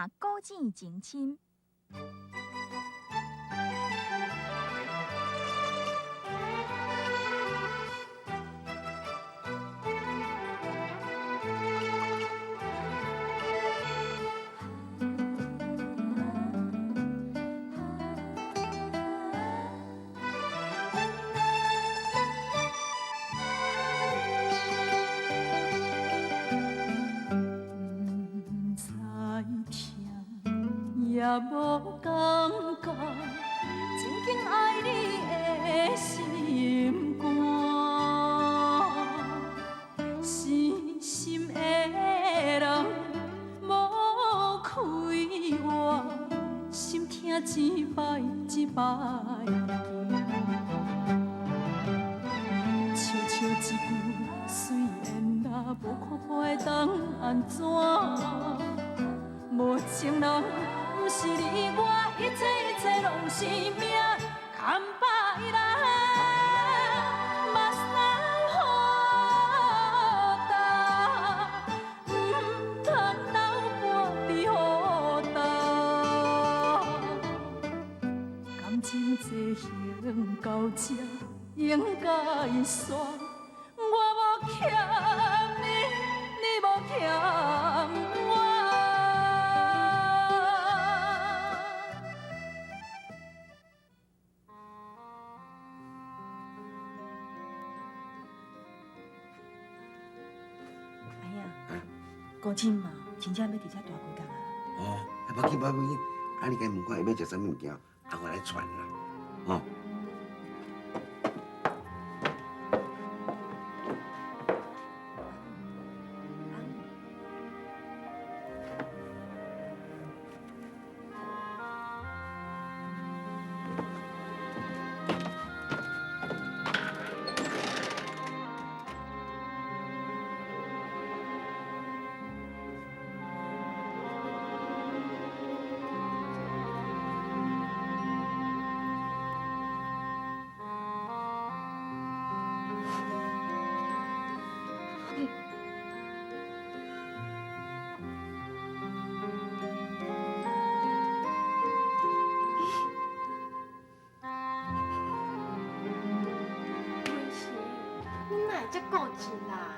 看古井情深。也无感觉，真紧爱你的心肝，死心的人无开我，心痛一摆一摆惊，悄悄一句随缘啦，无看破会当安怎？无情人。不是你我，一切拢是命，牵把伊人，目屎好干，唔通留半边予干。感情这行到这，应该煞，我无欠你，你无欠我。古晋嘛，真正要伫遮大几工啊！哦，无要紧，无要紧，啊，你家问看要食啥物件，啊，我来传啦，哦。这顾钱啦！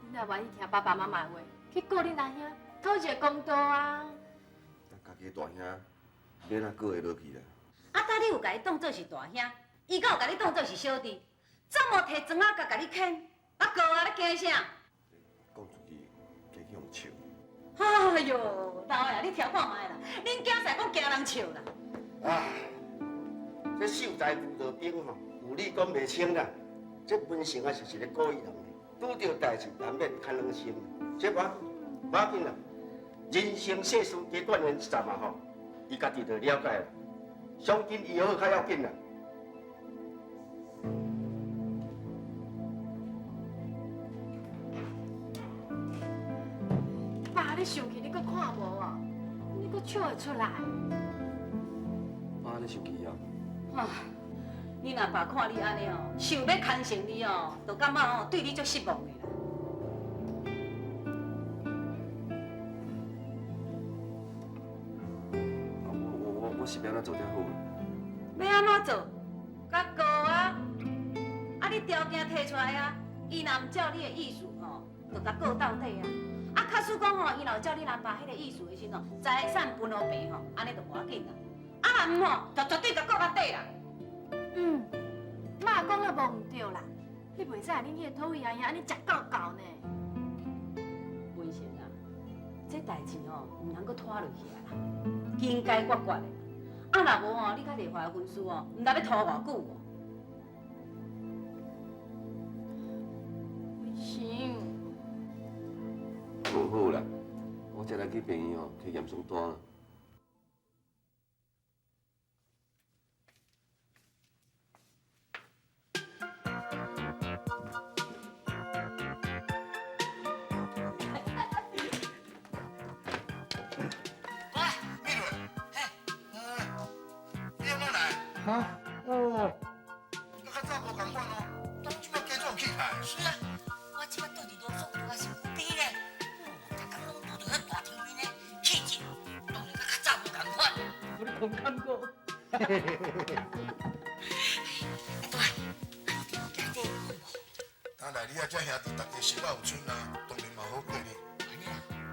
你若愿意听爸爸妈妈的话，去顾恁阿兄，讨一个公道啊！家己大兄，免哪过会落去啦。啊，当你有甲伊当做是大兄，伊敢有甲你当做是小弟？怎么摕砖仔甲你啃？啊，哥啊，你惊啥？讲出去，加去用笑。哎呦，老的啊，你听看卖啦，恁囝婿讲惊人笑啦。唉，这秀才遇到兵吼，有理讲袂清啦。这本身啊是一个故意人的，拄到代志难免牵两心。这无要紧啦，人生世事加锻炼一阵嘛吼，伊家己就了解啦。相信以后较要紧啦。爸，你生气你搁看无哦？你搁笑会出来？爸，你生气啊？啊！你若爸看你安尼哦，想要牵成你哦，就感觉哦对你足失望的啦。我是要安怎做才好？要安怎做？甲哥啊！啊，你条件提出来啊，伊若唔照你的意思吼，就甲告到底啊。啊，假使讲吼，伊若有照你男爸迄个意思的时阵，财产分互平吼，安尼就无要紧啦。啊，若唔吼，就绝对甲告到底啦。妈讲也无唔对啦，你袂使恁迄个土匪阿兄安尼食到到呢。文成啊，这代志吼，唔通搁拖落去啊啦，应该决绝的。啊，若无吼，你甲丽华的婚事哦，唔知要拖偌久哦。文成，好好啦，我才来去病院哦，去验伤单。啊，哦，你较早无共款哦，当即摆加壮气派。是啊，我即摆倒伫农村，拄啊是有地咧，逐工拢拄着迄大场面咧。同感觉。当然，你啊这兄弟大家心有存啊，当然嘛好过呢。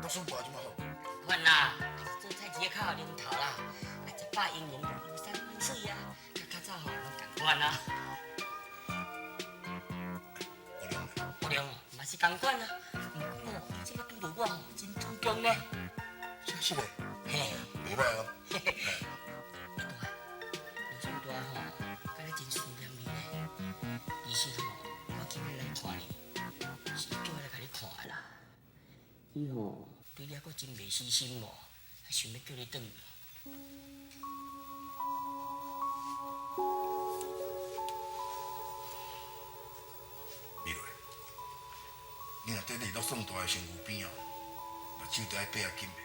都算大就嘛好。阮啦，做菜市较有年头啦，100英元有3分水啊，较早吼拢共款啊。有量嘛是共款啊，不过哦，你这个拄到我吼，真注重呢。真是嘞，嘿，袂歹哦。嘿嘿嘿。刘顺大吼，敢若真思念你呢。医生吼，我今日来看你，是叫我来甲你看的啦。伊吼对你还阁真袂死心无，还想要叫你转去。李瑞，你若伫到算大的身躯边哦，目睭就爱闭啊紧的。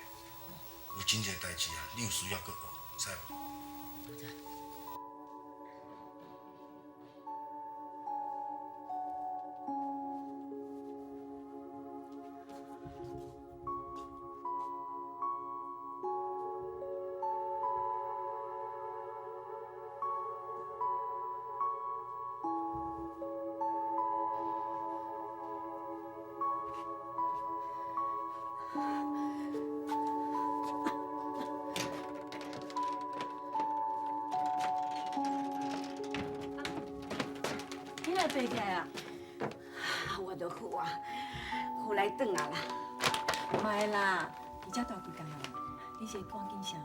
有真侪代志啊，你有需要搁学，知无？我知。你来爬起来啊？我都好啊，好来转啊啦。莫啦，你遮大几工啊？你是赶紧啥？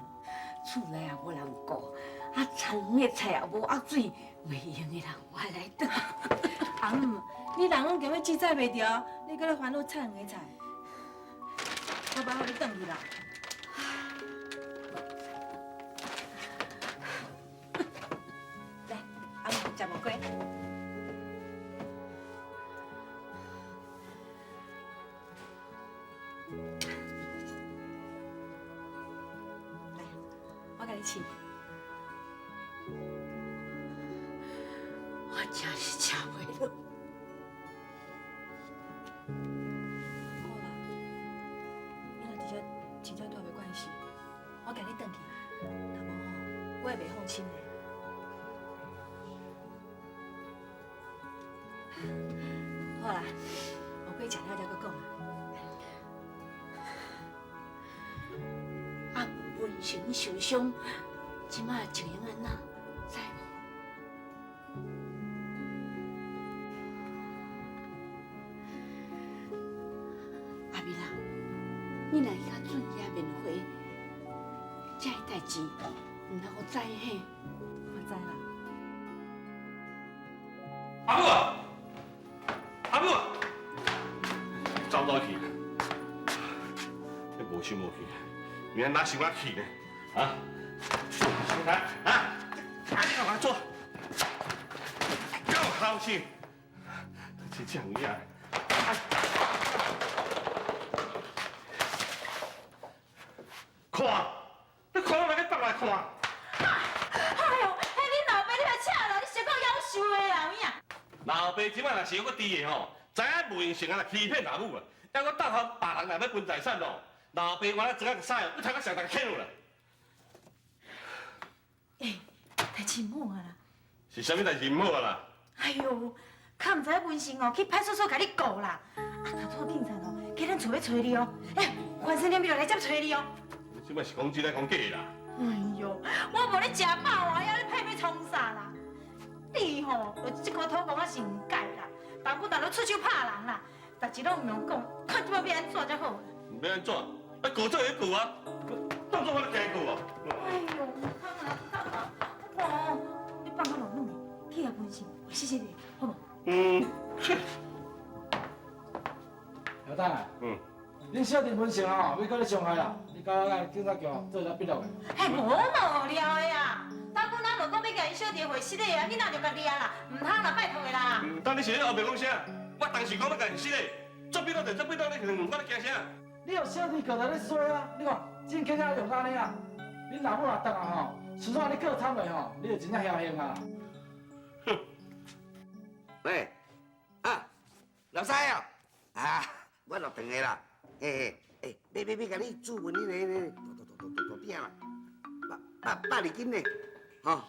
厝内啊无人顾，啊田的菜也无压水，袂用的啦，我来转。翁，你人拢叫要记载袂着，你搁咧烦恼菜黄的菜。爸爸，互你转去啦。来，翁食无过。我甲你试。我真是吃袂落。好啦，你若真正带袂关系，我甲你转去。若无吼，我会袂放心的。好啦，后尾食了才搁讲啊。啊，文成受伤，即马就用安那，知无？阿美啦，你若甲准伊啊面会，这个代志，毋通我知嘿。我知啦。阿母啊，阿母啊，走倒去，你无心无气，明仔哪想啊气呢？啊？来啊！赶紧往做，够好气，是这样。看，你看我来去放来看。哎呦，迄恁老爸你来请啦，你小可夭寿的啦，有影？老爸即摆若是有个猪的吼，知影无用成啊，来欺骗阿母啊，还阁倒互别人来要分财产咯。老爸我咧整个屎哦，你睇我上大欠啦。代志唔好啊啦。是啥物代志唔好啊啦？哎呦，较唔知文成哦，去派出所甲你告啦。啊，头拄警察哦，去咱厝要找你哦。哎，关生连就来接找你哦。你即摆是讲真来讲假的啦？哎呦，我无咧食饱啊，要你派要创啥啦？你吼，就即款土公啊是唔改啦，但不但都出手拍人啦，代志拢唔用讲，看即摆要安怎才好？唔要安怎？啊，告做也告啊，当作我咧假告啊。哎呦，看啊，我看哦，你放我落雨去，去啊文成，谢谢你，好无？切。老大，恁小弟文成哦，要搁咧伤害啦，你甲我警察局做一笔录的。嘿，无无聊的呀，当初咱无讲要甲伊小弟回失的啊，你哪就甲掠啦，唔通啦，拜托的啦。但你是咧后面讲啥？我当时讲要甲伊失的，做笔录就做笔录，你可能我咧惊啥？你有小弟搁在咧说啊，你看真更加用安尼啊，恁老母若当下吼，实在你过惨的吼，你就真正侥幸啊。哼。喂，啊，老师啊，啊，我落堂个啦，别，甲你煮饭呢，大饼啦。120斤呢，吼。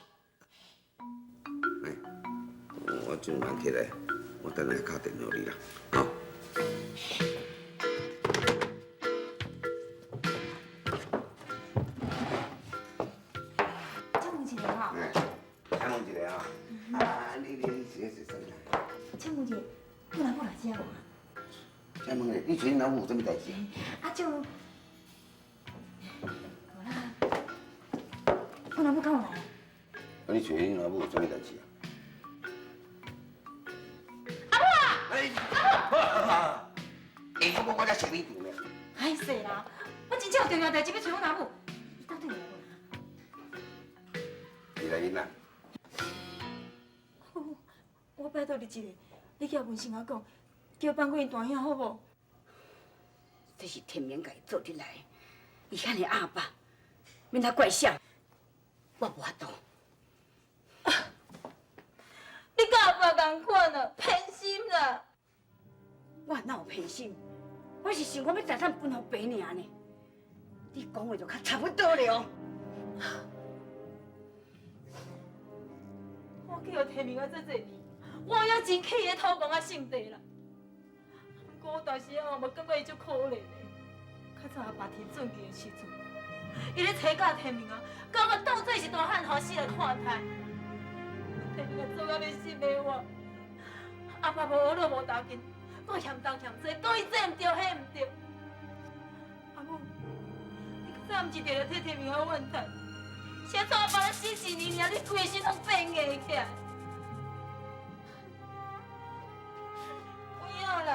哎，我尽慢起来，我等下打电话你啦，吼。请问一下哈，请问一下啊，你是谁啦？请问一下，我老母来遮无？请问你找你老母有啥物代志？啊就，无啦，我老母敢有来？啊，你找你老母有啥物代志啊？阿母啊！哎，下晡我才找你住呢。歹势啦，我真正有重要代志要找我老母，伊到底有来无？你来囡仔，我拜托你一个，你叫文成阿讲，叫放过因大兄好无？这是天明家做得来，伊遐尼阿爸，免他怪啥，我无法度。你甲阿爸同款啊，偏心啦！我哪有偏心？我是想讲要财产分互爸尔呢。你讲话就较差不多了。我叫提名啊做这边，我也真气伊偷讲啊性地啦。不过我当时啊，嘛感觉伊足可怜的。较早阿爸提准记的时阵，伊咧找假提名啊，甲我当做是大汉好死来看待。提名啊做到你心的话，阿爸无学落无要紧，我嫌东嫌西，讲伊这唔对，迄唔对。阿母，你较早唔是着了替提名啊怨叹？现在阿爸咧死一年尔，你规身拢变硬起来。有影啦，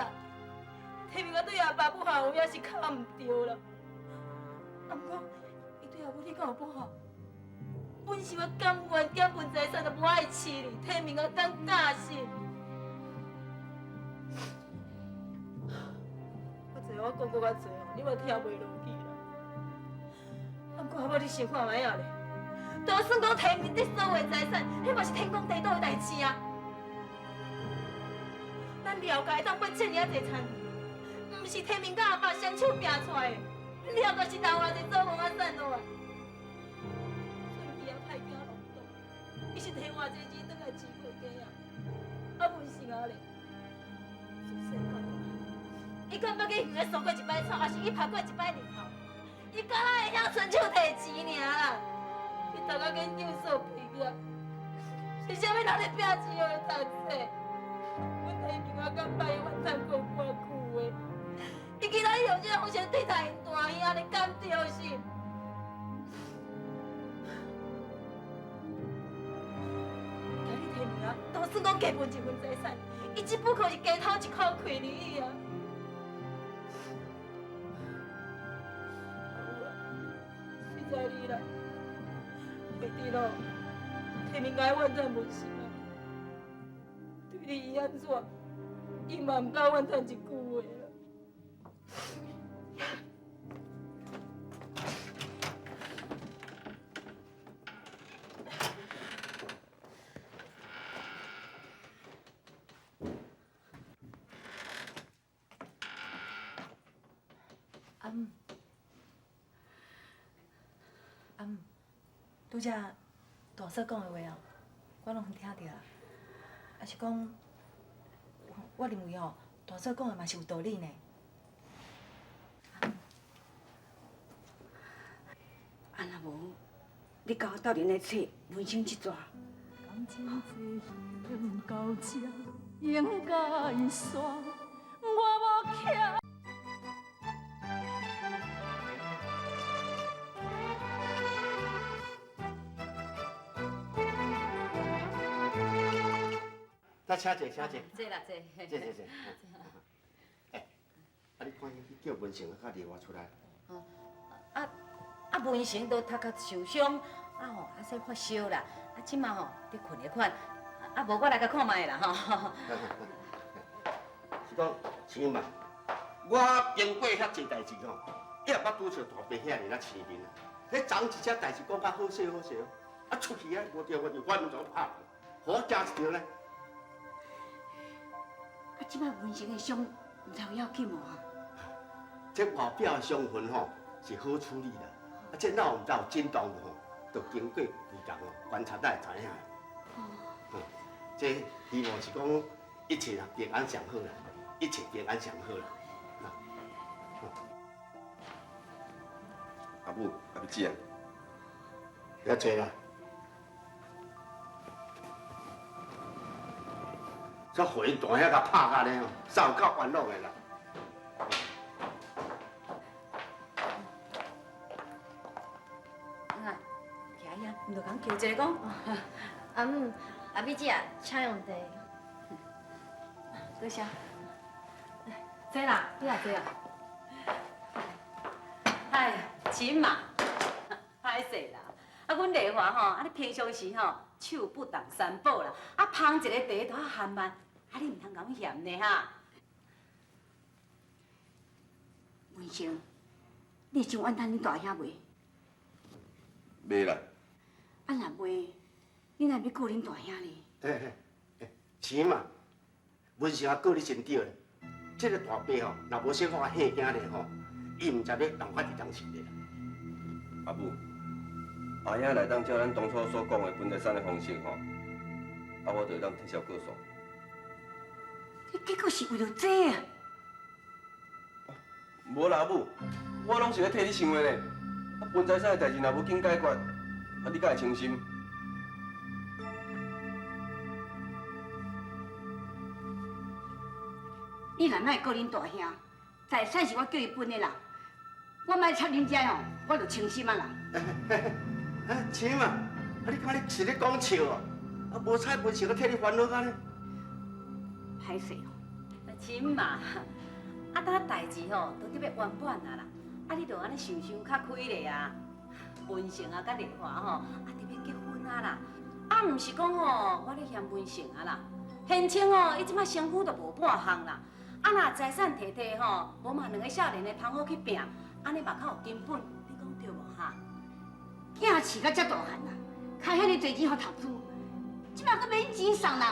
提名我对阿爸不好，有影是较唔对啦。啊，不过伊对阿母你敢有不好？本是我甘愿减份财产，都无爱饲你，提名我当假死。我知我讲过较济哦，你嘛听袂落去啦。啊，不过阿母你想看卖啊咧？就算讲提名你所有财产，迄嘛是天公地道的代志啊。咱了解当要这尔济田，毋是提名甲阿爸双手拼出来的，了解是人偌济做工啊散落来。所以伊也歹惊弄到，伊是摕偌济钱倒来饲过家啊。啊，文成啊咧，自细汉落来，伊敢捌去园咧扫过一摆草，还是伊拍过一摆日头？伊敢若会晓伸手摕钱尔啦？伊逐个研究所毕业，是啥物人咧拼钱互伊读册？阮提名啊，敢捌伊怨叹过偌久的？伊今仔日用这种方式对待因大兄，安尼敢对是？今日提名啊，就算讲加分一份财产，伊只不过是加偷一口气而已啊。实在你啦。袂滴咯，提名该怨叹文成啊，对你伊安怎，伊嘛毋敢怨叹一句话啦。阿姆，阿姆。拄则大嫂讲的话哦，我拢听着啦。也是讲，我认为哦，大嫂讲的嘛是有道理呢。啊，若无，你甲我斗阵来找文生一逝。感情这到这应该煞，我无欠。来，请坐，请坐。坐啦，坐。坐。哎，啊，你看伊叫文成甲李华出来。文成都头壳受伤，说发烧啦，即马伫困咧款，无我来甲看卖啦吼。是讲青嘛，我经过遐济代志吼，伊也捌拄着大伯遐尔青面啊。迄昨一只代志讲较好势哦，啊出去啊，无着我就反怎拍，好加一条呢。即摆文成的伤，毋知有要紧无啊？这外表的伤痕吼是好处理啦，这哪有毋知有震动无？就经过规工哦，观察才会知影。这希望是讲一切啊平安上好啦，一切平安上好啦。阿母，阿要姐啊，要坐啦。这回大遐甲拍甲咧哦，走到弯路的啦。啊，徛呀，唔着讲叫一个讲。阿母，阿美姐啊，请用茶。多谢。坐啦，你也坐啊。哎，亲嘛，歹势啦。啊，阮丽华吼，啊你平常时吼手不当三宝啦，啊芳一个茶都啊含慢，啊你唔通讲嫌呢哈。文成，你想按等你大兄袂？袂啦。啊若袂，你若要顾恁大兄呢？钱嘛，文成啊，告你真对咧。这个大伯吼，若无小可吓惊咧吼，伊唔知要人发伫当时咧。阿母，阿兄来当照咱当初所讲的分财产的方式吼，啊，我就会当替小告诉。你结果是为了这啊？无啦，母，我拢是咧替你想的呢。啊，分财产的代志若无紧解决，啊，你敢会清心？你若哪会告恁大兄？财产是我叫伊分的啦，我莫插恁遮哦，我就清心啊啦。钱嘛，啊你看你是咧讲笑哦，啊无彩文成要替你烦恼干呢。歹势哦，亲嘛，啊等代志吼都得要圆满啊啦，啊你着安尼想想较开咧啊。文成啊，甲丽华吼，啊得要结婚啊啦，啊毋是讲吼我咧嫌文成啊啦，现清哦，伊即摆身躯都无半项啦，啊若财产摕摕吼，无嘛两个少年的通好去拼，安尼嘛较有根本，你讲对无哈？囝饲到遮大汉啦，开遐尼侪钱互读书，即摆佫免钱送人，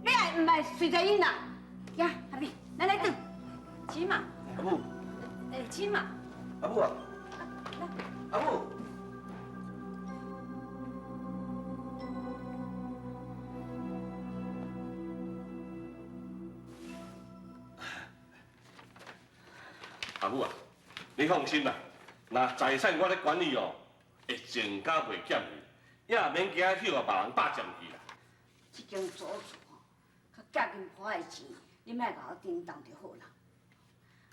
你爱毋爱随在因啦。行，阿妹，咱来转。亲嘛，阿母，亲嘛，阿母啊，阿母。阿母啊，你放心啦，那财产我咧管理哦，会全家袂减去，也免惊去互别人霸占去啦。这间祖厝吼，较嫁金婆的钱，你莫甲我叮当就好啦。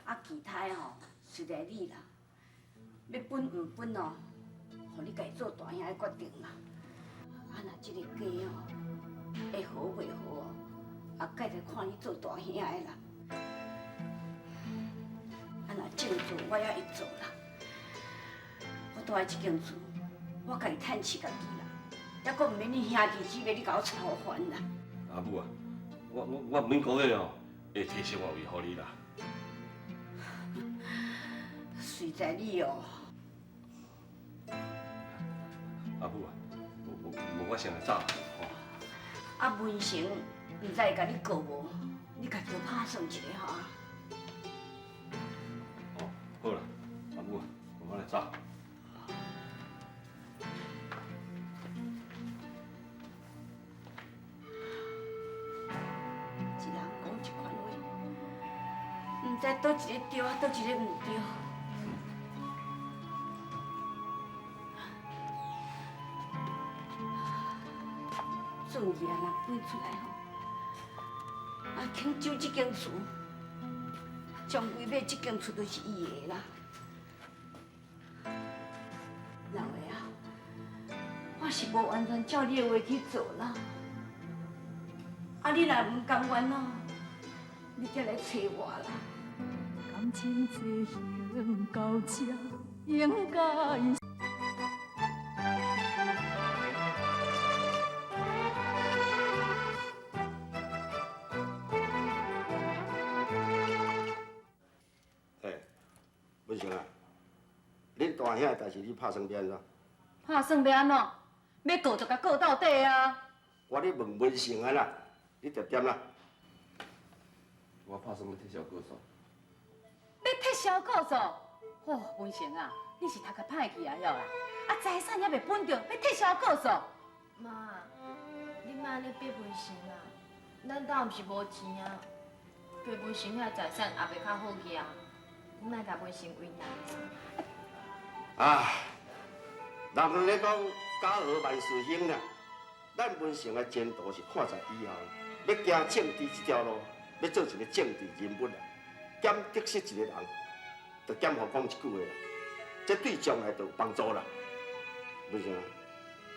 啊，其他吼，随在你啦，要分唔分哦，互你家己做大兄的决定啦。啊，若这个家哦，会好袂好哦，啊，家就看你做大兄的啦。啊，若正做我也会做啦。我住的这间厝，我家己趁饲家己啦，还佫唔免你兄弟姊妹你甲我操烦啦。阿母啊，我唔免个月哦，会提升我位互你啦。随在你哦。阿母啊，无我先来走吼。啊，文成，唔知会甲你告无？你家己拍算一下哈。哦，好啦，阿母啊，我来走。一人讲一款话，唔知倒一个对，倒一个唔对。顺爷若搬出来吼，啊，肯收这间厝，将规买这间厝都是伊的啦。老的啊，我是无完全照你的话去做啦。啊，你若唔甘愿哦，你再来找我啦。感情这行到这，应该。文成啊，恁大兄的代志你拍算要安怎？拍算要安怎？要告就甲告到底啊！我咧问文成啊啦，你着点啦。我拍算要替小告诉。要替小告诉？哦，文成啊，你是读较歹去啊，了啦？啊，财产也未分着，要撤销告诉。妈，你莫安尼逼文成啊！咱兜毋是无钱啊，逼文成遐财产也袂较好去啊。你莫甲文成为难。啊，人咧讲家和万事兴啦，咱文成的前途是看在以后，要行政治这条路，要做一个政治人物啦，兼得失一个人，就兼好讲一句话啦，这对将来就有帮助啦。文成啊，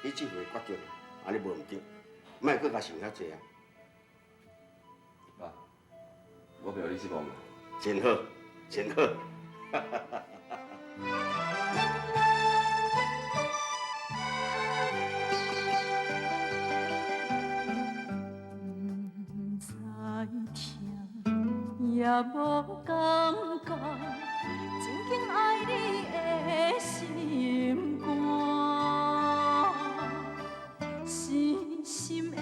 你这回决定，安尼无毋对，莫搁甲想遐济啊。爸，我袂互你失望啦。真好，真好。也无感觉，真紧爱你的心肝，深深的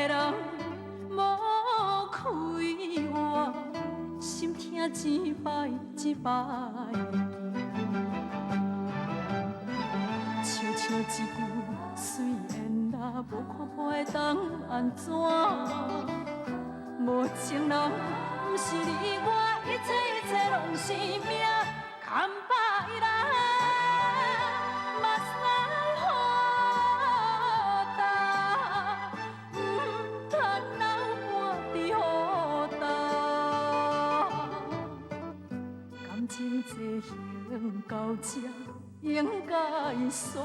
人无开我，心痛一摆一摆。悄悄一句，虽然若无看破会当安怎？无情人。不是你我，一切拢是命，牵把伊人，目屎予干，唔通留半伫雨干。感情这行到这，应该煞。